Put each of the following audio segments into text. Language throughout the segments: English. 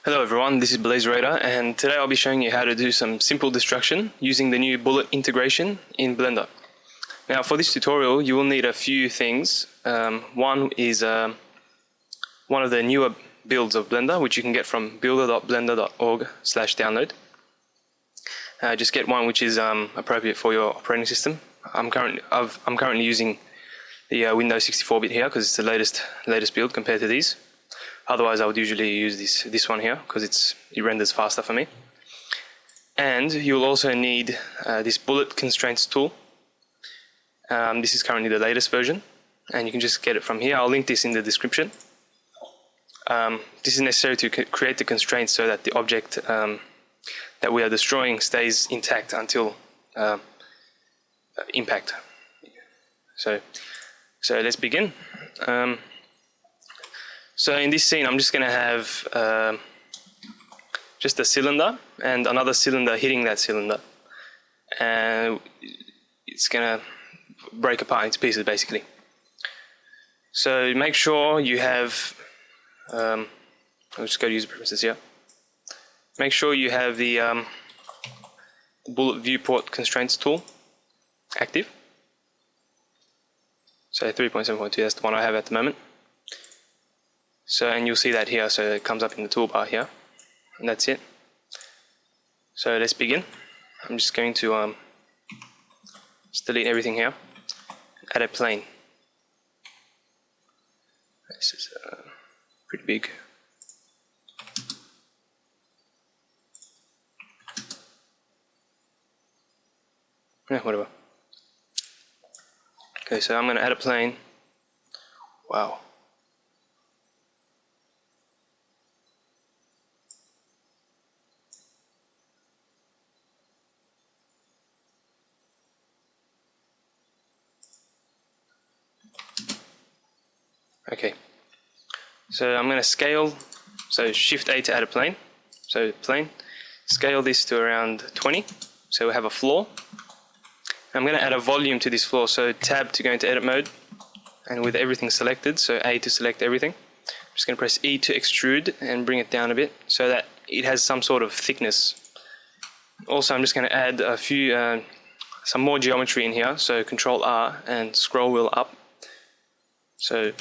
Hello everyone, this is BlazeRaider, and today I'll be showing you how to do some simple destruction using the new bullet integration in Blender. Now for this tutorial you will need a few things. One is one of the newer builds of Blender, which you can get from builder.blender.org/download. Just get one which is appropriate for your operating system. I'm currently using the Windows 64-bit here because it's the latest build compared to these. Otherwise I would usually use this one here because it renders faster for me. And you'll also need this bullet constraints tool. This is currently the latest version and you can just get it from here. I'll link this in the description. This is necessary to create the constraints so that the object that we are destroying stays intact until impact. So let's begin. So in this scene I'm just going to have just a cylinder and another cylinder hitting that cylinder, and it's going to break apart into pieces basically. So make sure you have, I'll just go to user preferences here. Make sure you have the bullet viewport constraints tool active. So 3.7.2, that's the one I have at the moment. So, and you'll see that here, so it comes up in the toolbar here, and that's it. So let's begin. I'm just going to just delete everything here, add a plane. This is pretty big. Yeah, whatever. Okay, so I'm going to add a plane. Wow. Okay, so I'm going to scale, so Shift A to add a plane, so plane, scale this to around 20, so we have a floor. I'm going to add a volume to this floor, so tab to go into edit mode, and with everything selected, so A to select everything. I'm just going to press E to extrude and bring it down a bit so that it has some sort of thickness. Also I'm just going to add a few, some more geometry in here, so Control R and scroll wheel up. So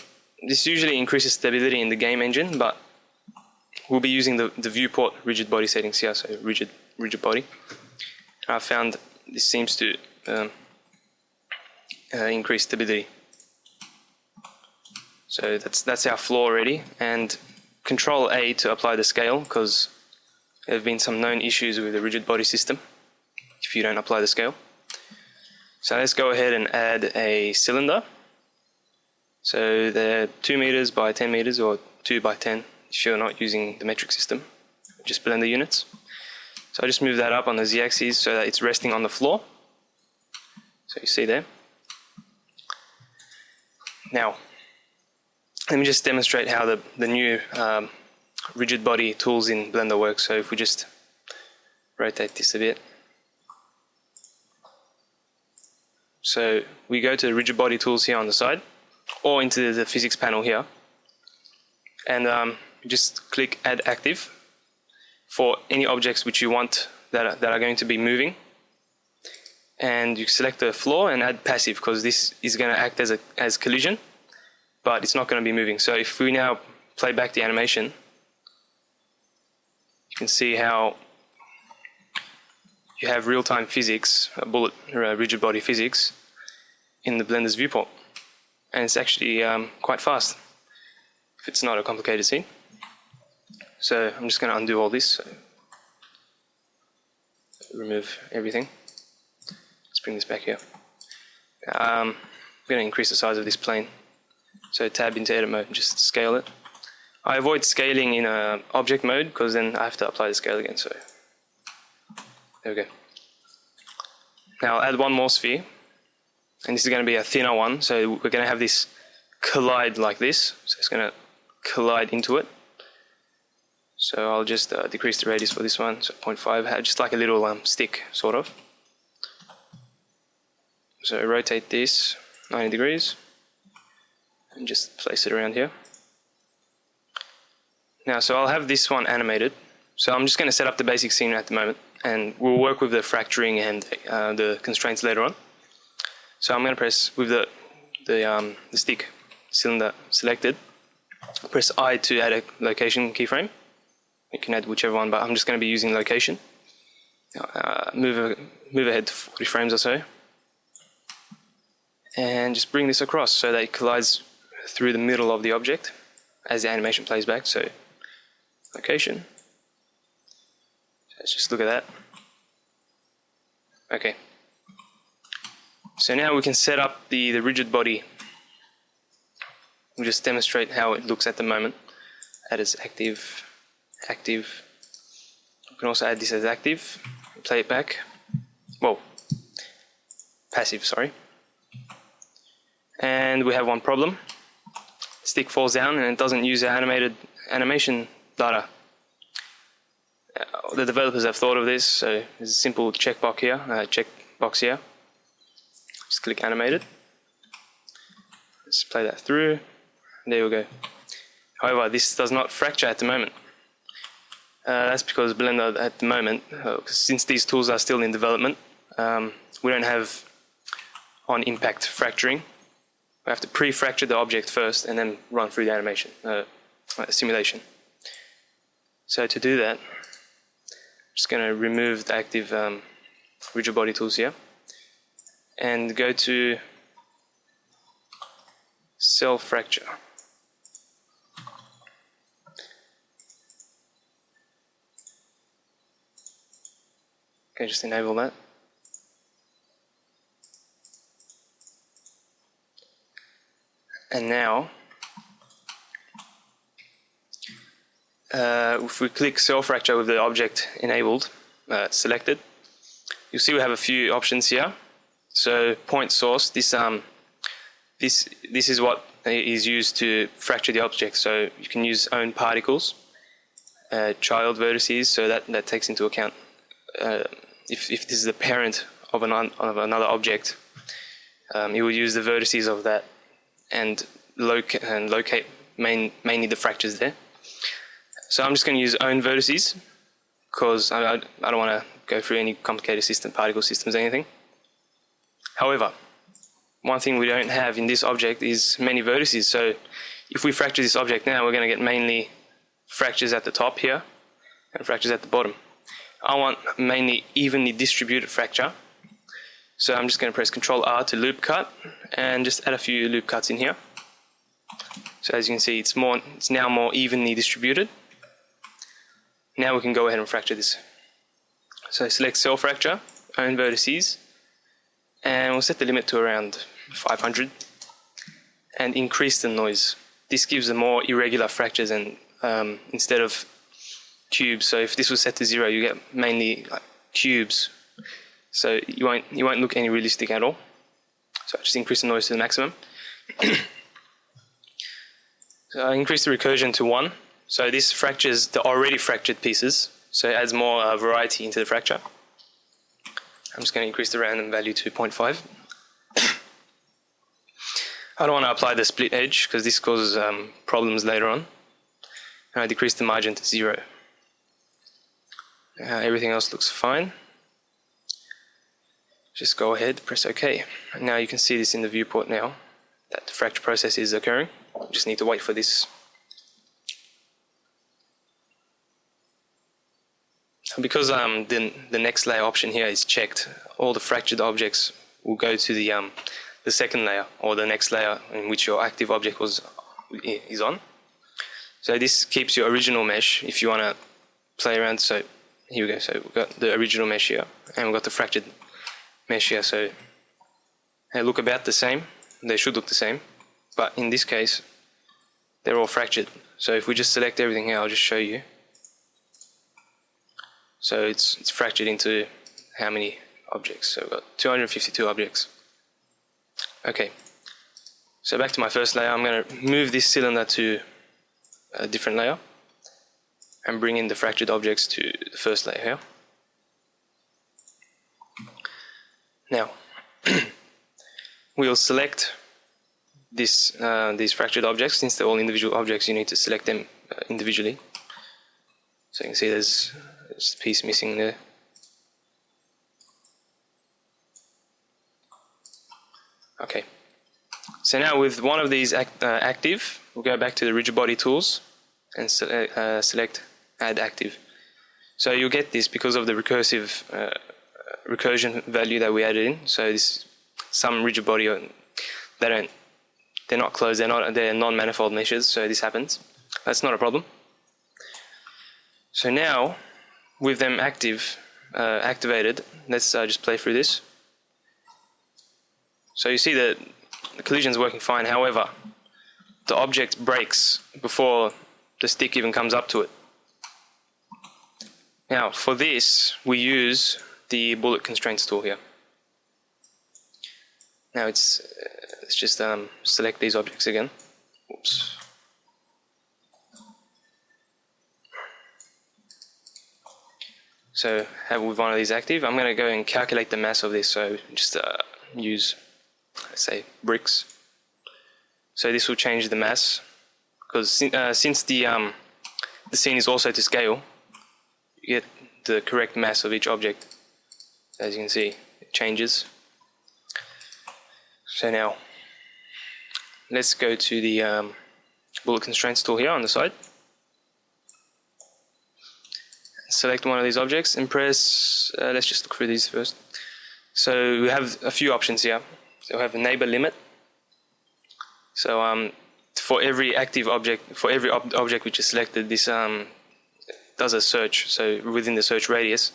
this usually increases stability in the game engine, but we'll be using the viewport rigid body settings here, so rigid body. I found this seems to increase stability. So that's our floor already, and Control A to apply the scale, because there have been some known issues with the rigid body system if you don't apply the scale. So let's go ahead and add a cylinder. So they're 2 meters by 10 meters or 2 by 10 if you're not using the metric system, just Blender units. So I just move that up on the z-axis so that it's resting on the floor. So you see there. Now, let me just demonstrate how the new rigid body tools in Blender work. So if we just rotate this a bit. So we go to the rigid body tools here on the side, or into the physics panel here, and just click add active for any objects which you want that are going to be moving, and you select the floor and add passive, because this is going to act as collision, but it's not going to be moving. So if we now play back the animation, you can see how you have real-time physics, bullet rigid body physics in the Blender's viewport. And it's actually quite fast if it's not a complicated scene. So I'm just going to undo all this, so remove everything. Let's bring this back here. I'm going to increase the size of this plane, so tab into edit mode and just scale it. I avoid scaling in object mode because then I have to apply the scale again, so there we go. Now I'll add one more sphere, and this is going to be a thinner one, so we're going to have this collide like this, so it's going to collide into it. So I'll just decrease the radius for this one, so 0.5, just like a little stick sort of. So rotate this 90 degrees and just place it around here. Now, so I'll have this one animated. So I'm just going to set up the basic scene at the moment, and we'll work with the fracturing and the constraints later on. So I'm going to press with the stick cylinder selected. Press I to add a location keyframe. You can add whichever one, but I'm just going to be using location. Move ahead to 40 frames or so, and just bring this across so that it collides through the middle of the object as the animation plays back. So location. Let's just look at that. Okay. So now we can set up the rigid body. We'll just demonstrate how it looks at the moment. Add as active. We can also add this as active. Play it back. Well, passive, sorry. And we have one problem. Stick falls down and it doesn't use our animation data. The developers have thought of this, so there's a simple checkbox here. Just click animated. Let's play that through. There we go. However, this does not fracture at the moment. That's because Blender at the moment, since these tools are still in development, we don't have on impact fracturing. We have to pre-fracture the object first and then run through the animation simulation. So to do that, I'm just going to remove the active rigid body tools here and go to self fracture. Okay, just enable that. And now, if we click self fracture with the object enabled, selected, you'll see we have a few options here. So point source, this is what is used to fracture the object. So you can use own particles, child vertices, so that takes into account if this is the parent of another object, you will use the vertices of that and locate mainly the fractures there. So I'm just going to use own vertices because I don't want to go through any complicated particle systems or anything. However, one thing we don't have in this object is many vertices. So if we fracture this object now, we're going to get mainly fractures at the top here and fractures at the bottom. I want mainly evenly distributed fracture. So I'm just going to press Ctrl R to loop cut and just add a few loop cuts in here. So as you can see, it's now more evenly distributed. Now we can go ahead and fracture this. So select self fracture, own vertices, and we'll set the limit to around 500 and increase the noise. This gives a more irregular fractures and instead of cubes. So if this was set to 0, you get mainly like cubes. So you won't look any realistic at all. So I just increase the noise to the maximum. So I increase the recursion to 1. So this fractures the already fractured pieces. So it adds more variety into the fracture. I'm just going to increase the random value to 0.5. I don't want to apply the split edge because this causes problems later on. And I decrease the margin to 0. Everything else looks fine. Just go ahead, press OK. And now you can see this in the viewport now, that the fracture process is occurring. Just need to wait for this. Because the next layer option here is checked, all the fractured objects will go to the second layer or the next layer in which your active object is on. So this keeps your original mesh if you want to play around. So here we go. So we've got the original mesh here and we've got the fractured mesh here. So they look about the same. They should look the same, but in this case they're all fractured. So if we just select everything here, I'll just show you. So it's fractured into how many objects? So we've got 252 objects. Okay, so back to my first layer. I'm going to move this cylinder to a different layer and bring in the fractured objects to the first layer here. Now we'll select these fractured objects. Since they're all individual objects, you need to select them individually. So you can see there's a piece missing there. Okay. So now with one of these active, we'll go back to the rigid body tools and select add active. So you'll get this because of the recursion value that we added in. So this some rigid body they're not closed, they're non-manifold meshes, so this happens. That's not a problem. So now with them activated, let's just play through this. So you see that the collision is working fine. However, the object breaks before the stick even comes up to it. Now for this, we use the bullet constraints tool here. Now let's just select these objects again. Oops. So have with one of these active, I'm going to go and calculate the mass of this. So just use, let's say, bricks. So this will change the mass because since the scene is also to scale, you get the correct mass of each object. As you can see, it changes. So now let's go to the bullet constraints tool here on the side. Select one of these objects and press, let's just look through these first. So we have a few options here. So we have a neighbor limit. So for every active object, for every object which is selected, this does a search. So within the search radius,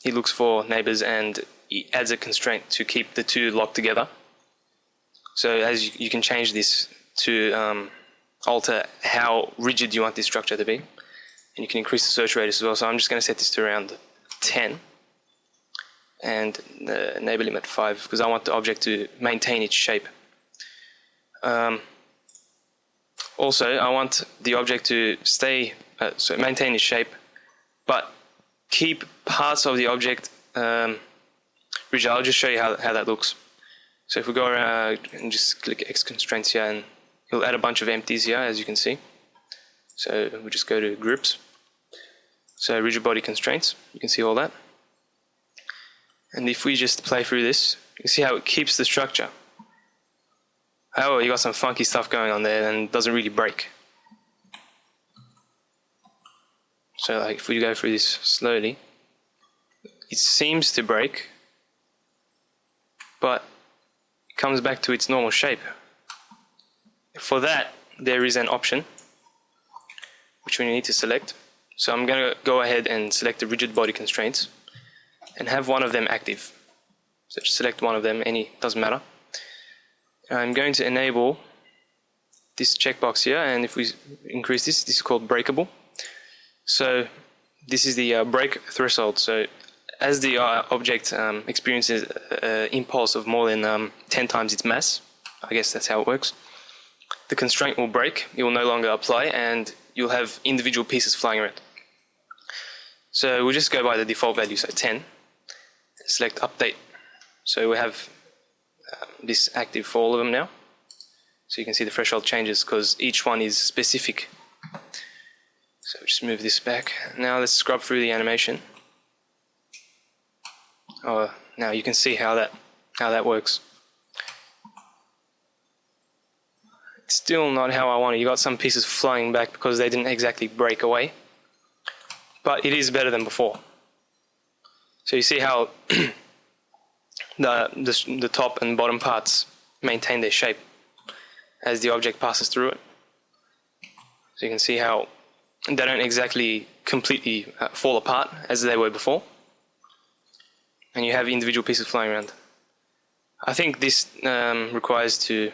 it looks for neighbors and it adds a constraint to keep the two locked together. So as you can change this to alter how rigid you want this structure to be. And you can increase the search radius as well. So I'm just going to set this to around 10 and the neighbor limit 5 because I want the object to maintain its shape. Also, I want the object to stay, so maintain its shape, but keep parts of the object rigid. I'll just show you how that looks. So if we go around and just click X constraints here, and it'll add a bunch of empties here, as you can see. So we just go to groups. So rigid body constraints, you can see all that. And if we just play through this, you can see how it keeps the structure. However, you got some funky stuff going on there and it doesn't really break. So like if we go through this slowly, it seems to break, but it comes back to its normal shape. For that, there is an option which we need to select. So I'm going to go ahead and select the rigid body constraints and have one of them active. So just select one of them, any, doesn't matter. I'm going to enable this checkbox here, and if we increase this, this is called breakable. So this is the break threshold. So as the object experiences an impulse of more than 10 times its mass, I guess that's how it works, the constraint will break, it will no longer apply, and you'll have individual pieces flying around. So we'll just go by the default value, so 10. Select update. So we have this active for all of them now. So you can see the threshold changes because each one is specific. So just move this back. Now let's scrub through the animation. Oh, now you can see how that works. It's still not how I want it. You got some pieces flying back because they didn't exactly break away. But it is better than before. So you see how the top and bottom parts maintain their shape as the object passes through it. So you can see how they don't exactly completely fall apart as they were before. And you have individual pieces flying around. I think this requires to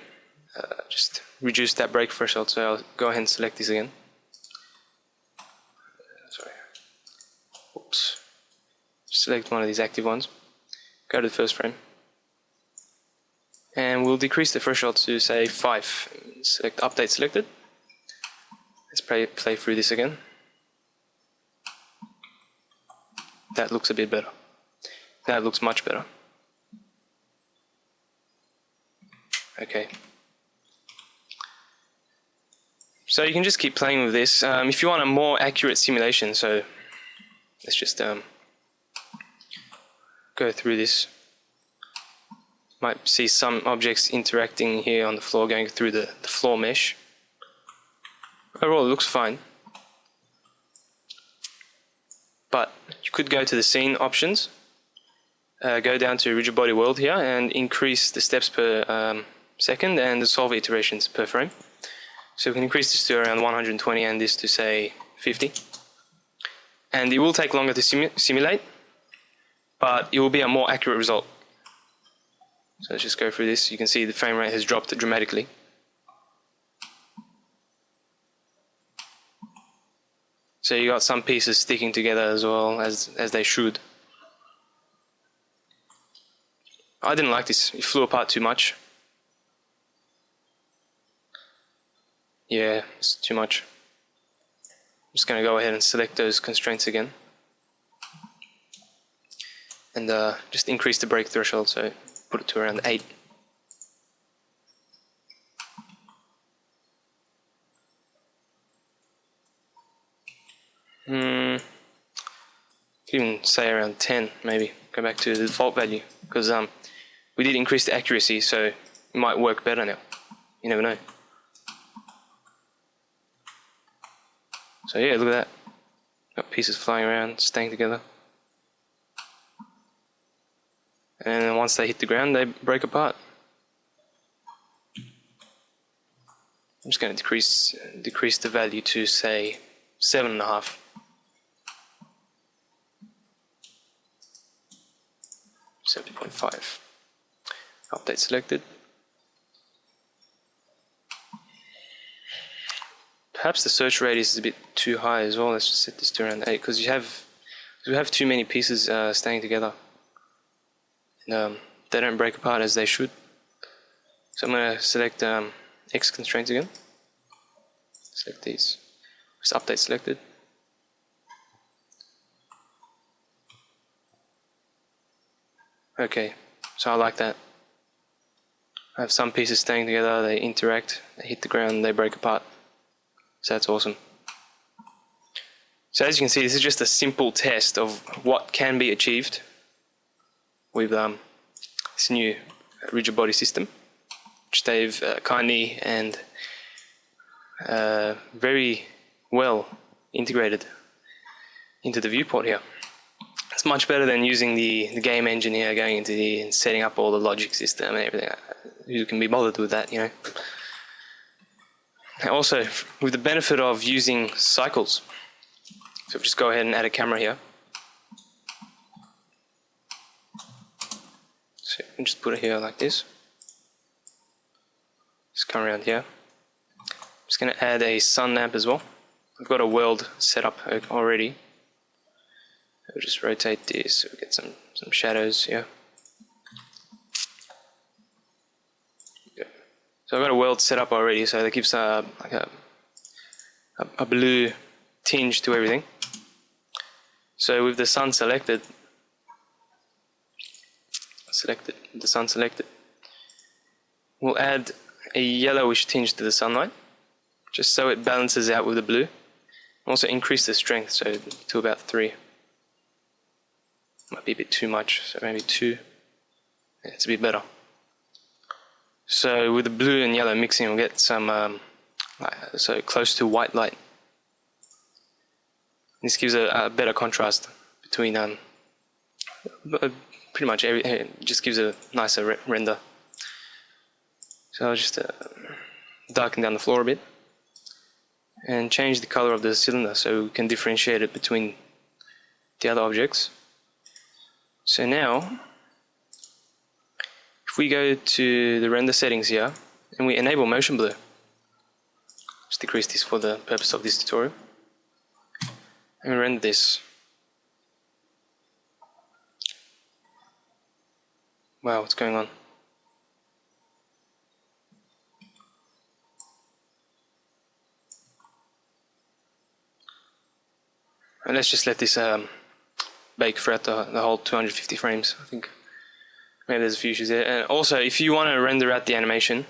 just reduce that break threshold, so I'll go ahead and select this again. Sorry. Oops. Select one of these active ones. Go to the first frame. And we'll decrease the threshold to say 5. Select update selected. Let's play through this again. That looks a bit better. That looks much better. Okay. So you can just keep playing with this. If you want a more accurate simulation, so let's just go through this. Might see some objects interacting here on the floor, going through the floor mesh. Overall, it looks fine. But you could go to the scene options, go down to rigid body world here, and increase the steps per second and the solver iterations per frame. So we can increase this to around 120 and this to say 50. And it will take longer to simulate, but it will be a more accurate result. So let's just go through this. You can see the frame rate has dropped dramatically. So you got some pieces sticking together as well as they should. I didn't like this. It flew apart too much. Yeah, it's too much. I'm just going to go ahead and select those constraints again. And just increase the break threshold, so put it to around 8. Could even say around 10 maybe. Go back to the default value, because we did increase the accuracy, so it might work better now. You never know. So yeah, look at that. Got pieces flying around, staying together. And then once they hit the ground, they break apart. I'm just going to decrease the value to say 7.5. .5. Update selected. Perhaps the search radius is a bit too high as well. Let's just set this to around 8, because we have too many pieces staying together. And, they don't break apart as they should. So I'm going to select X constraints again. Select these. Just update selected. Okay, so I like that. I have some pieces staying together, they interact, they hit the ground, they break apart. So that's awesome. So as you can see, this is just a simple test of what can be achieved with this new rigid body system, which they've kindly and very well integrated into the viewport here. It's much better than using the game engine here, going into and setting up all the logic system and everything. Who can be bothered with that, you know? Also, with the benefit of using cycles, so just go ahead and add a camera here. So you can just put it here like this. Just come around here. I'm just going to add a sun lamp as well. I've got a world set up already. I'll just rotate this so we get some shadows here. So I've got a world set up already, so that gives like a blue tinge to everything. So with the sun selected, we'll add a yellowish tinge to the sunlight, just so it balances out with the blue. Also increase the strength, so to about 3. Might be a bit too much, so maybe 2. Yeah, it's a bit better. So with the blue and yellow mixing, we'll get some so close to white light. This gives a better contrast between pretty much it just gives a nicer render. So I'll just darken down the floor a bit and change the color of the cylinder so we can differentiate it between the other objects. So now, if we go to the render settings here and we enable motion blur, just decrease this for the purpose of this tutorial, and we render this. Wow, what's going on? And let's just let this bake throughout the whole 250 frames. I think maybe there's a few issues there. And also, if you want to render out the animation,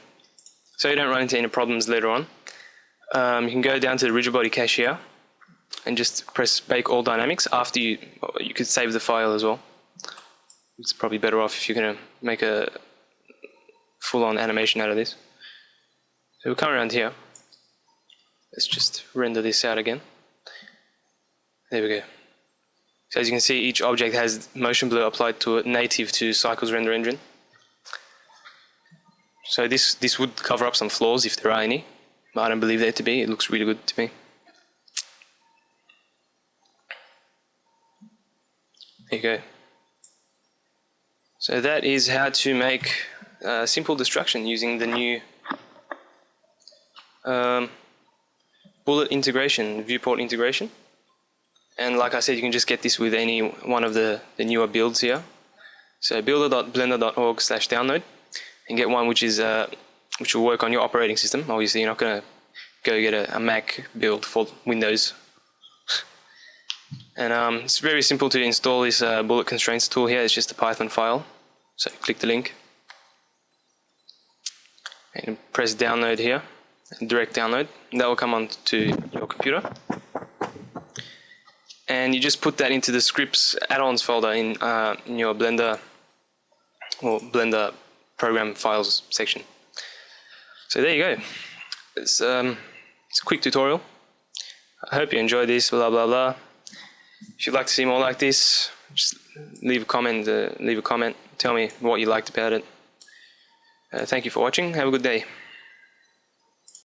so you don't run into any problems later on, You can go down to the rigid body cache here and just press bake all dynamics. After you could save the file as well. It's probably better off if you're going to make a full-on animation out of this. So we'll come around here. Let's just render this out again. There we go. So as you can see, each object has motion blur applied to it native to Cycle's render engine. So this would cover up some flaws if there are any, but I don't believe there to be. It looks really good to me. There you go. So that is how to make simple destruction using the new bullet integration, viewport integration. And like I said, you can just get this with any one of the newer builds here. So builder.blender.org/download and get one which will work on your operating system. Obviously, you're not going to go get a Mac build for Windows. And it's very simple to install this bullet constraints tool here. It's just a Python file. So click the link and press download here, direct download. And that will come onto your computer. And you just put that into the scripts add-ons folder in your Blender or Blender program files section. So there you go. It's a quick tutorial. I hope you enjoyed this. Blah blah blah. If you'd like to see more like this, just leave a comment. Tell me what you liked about it. Thank you for watching. Have a good day.